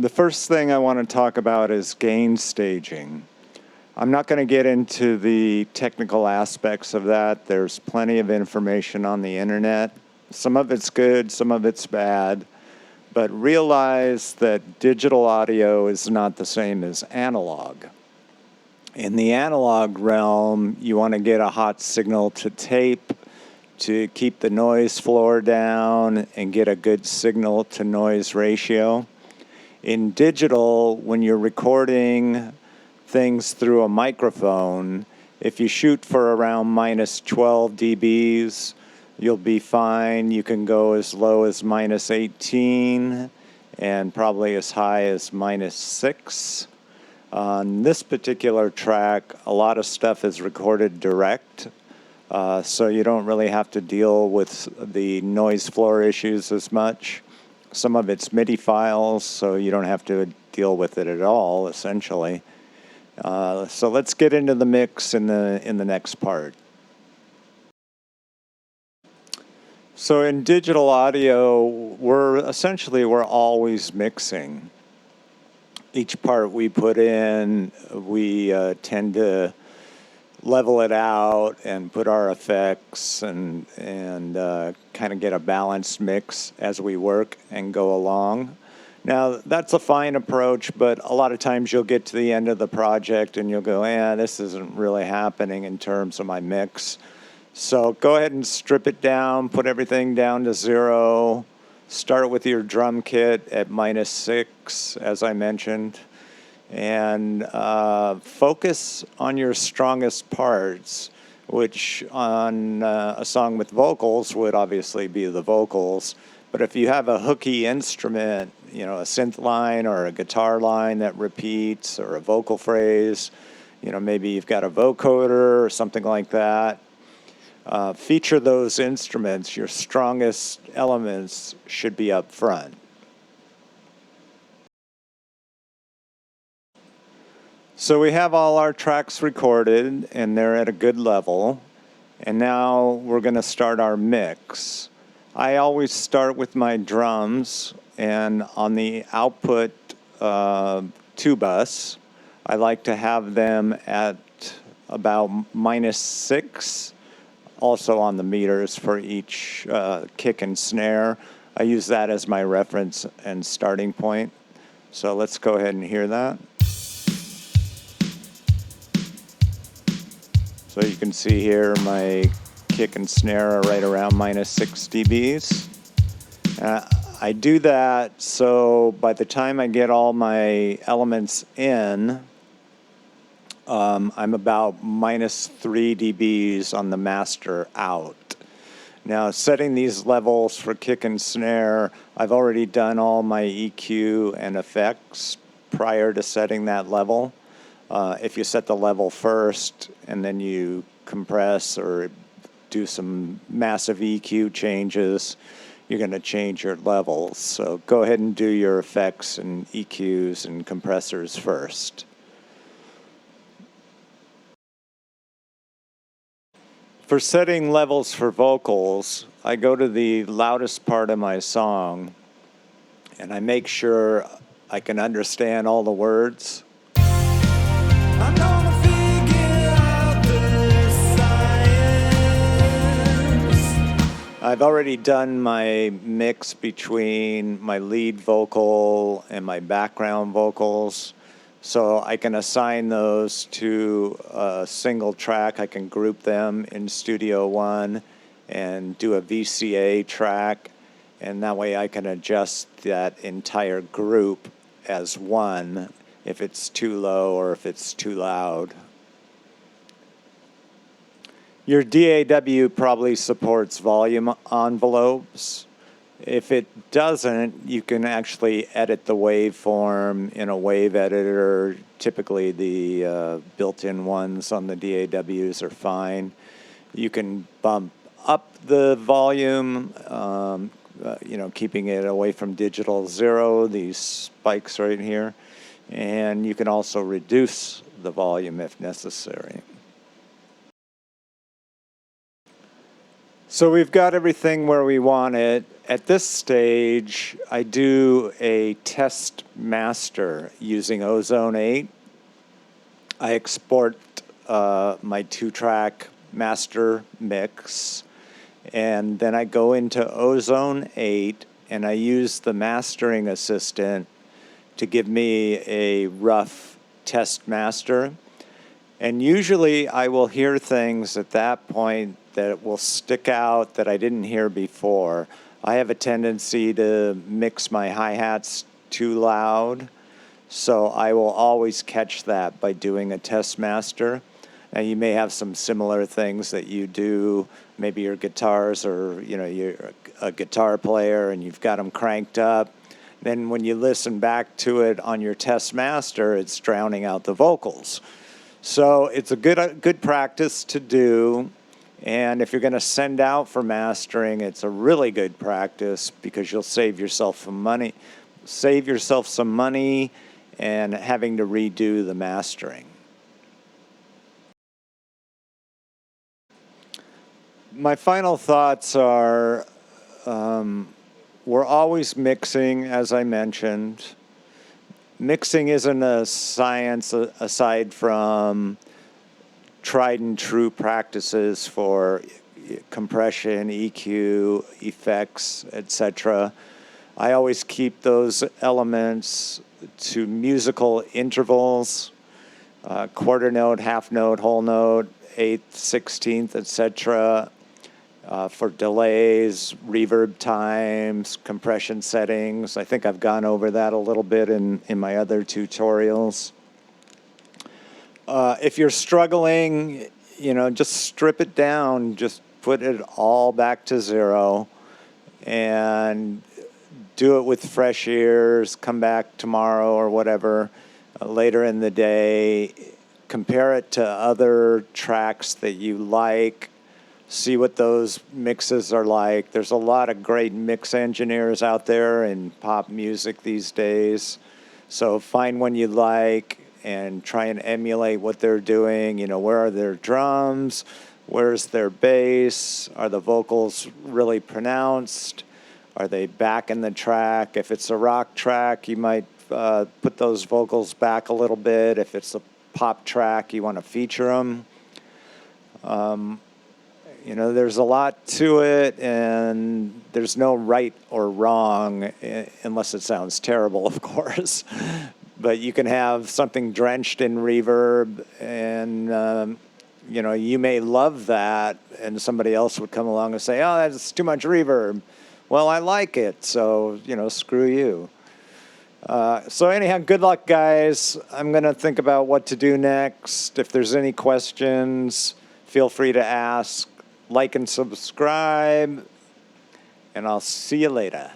The first thing I want to talk about is gain staging. I'm not going to get into the technical aspects of that. There's plenty of information on the internet. Some of it's good, some of it's bad. But realize that digital audio is not the same as analog. In the analog realm, you want to get a hot signal to tape to keep the noise floor down and get a good signal to noise ratio. In digital, when you're recording things through a microphone, if you shoot for around minus 12 dBs, you'll be fine. You can go as low as minus 18 and probably as high as minus 6. On this particular track, a lot of stuff is recorded direct, so you don't really have to deal with the noise floor issues as much. Some of it's MIDI files, so you don't have to deal with it at all, essentially. So let's get into the mix in the next part. So in digital audio, we're always mixing. Each part we put in, we tend to level it out and put our effects and kind of get a balanced mix as we work and go along. Now, that's a fine approach, but a lot of times you'll get to the end of the project and you'll go, this isn't really happening in terms of my mix. So go ahead and strip it down, put everything down to 0. Start with your drum kit at minus 6, as I mentioned, and focus on your strongest parts, which on a song with vocals would obviously be the vocals. But if you have a hooky instrument, a synth line or a guitar line that repeats or a vocal phrase, maybe you've got a vocoder or something like that, feature those instruments. Your strongest elements should be up front. So we have all our tracks recorded and they're at a good level. And now we're going to start our mix. I always start with my drums, and on the output 2-bus, I like to have them at about minus 6. Also on the meters for each kick and snare. I use that as my reference and starting point. So let's go ahead and hear that. So you can see here my kick and snare are right around minus 6 dBs. I do that so by the time I get all my elements in, I'm about minus 3 dBs on the master out. Now, setting these levels for kick and snare, I've already done all my EQ and effects prior to setting that level. If you set the level first and then you compress or do some massive EQ changes, you're going to change your levels. So go ahead and do your effects and EQs and compressors first. For setting levels for vocals, I go to the loudest part of my song and I make sure I can understand all the words. I'm gonna figure out this science. I've already done my mix between my lead vocal and my background vocals. So I can assign those to a single track. I can group them in Studio One and do a VCA track. And that way I can adjust that entire group as one if it's too low or if it's too loud. Your DAW probably supports volume envelopes. If it doesn't, you can actually edit the waveform in a wave editor. Typically, the built-in ones on the DAWs are fine. You can bump up the volume, keeping it away from digital 0, these spikes right here. And you can also reduce the volume if necessary. So we've got everything where we want it. At this stage, I do a test master using Ozone 8. I export my 2-track master mix, and then I go into Ozone 8 and I use the mastering assistant to give me a rough test master. And usually I will hear things at that point that will stick out that I didn't hear before. I have a tendency to mix my hi-hats too loud, so I will always catch that by doing a test master. And you may have some similar things that you do. Maybe your guitars, or you're a guitar player and you've got them cranked up. Then when you listen back to it on your test master, it's drowning out the vocals. So it's a good practice to do. And if you're going to send out for mastering, it's a really good practice because you'll save yourself some money and having to redo the mastering. My final thoughts are, we're always mixing, as I mentioned. Mixing isn't a science aside from tried and true practices for compression, EQ, effects, etc. I always keep those elements to musical intervals, quarter note, half note, whole note, eighth, 16th, etc. For delays, reverb times, compression settings. I think I've gone over that a little bit in my other tutorials. If you're struggling, just strip it down, just put it all back to 0 and do it with fresh ears, come back tomorrow or whatever, later in the day, compare it to other tracks that you like, see what those mixes are like. There's a lot of great mix engineers out there in pop music these days. So find one you like and try and emulate what they're doing. Where are their drums? Where's their bass? Are the vocals really pronounced? Are they back in the track? If it's a rock track, you might put those vocals back a little bit. If it's a pop track, you want to feature them. There's a lot to it, and there's no right or wrong, unless it sounds terrible, of course. But you can have something drenched in reverb, and you may love that, and somebody else would come along and say, "Oh, that's too much reverb." Well, I like it, so screw you. So anyhow, good luck, guys. I'm going to think about what to do next. If there's any questions, feel free to ask. Like and subscribe, and I'll see you later.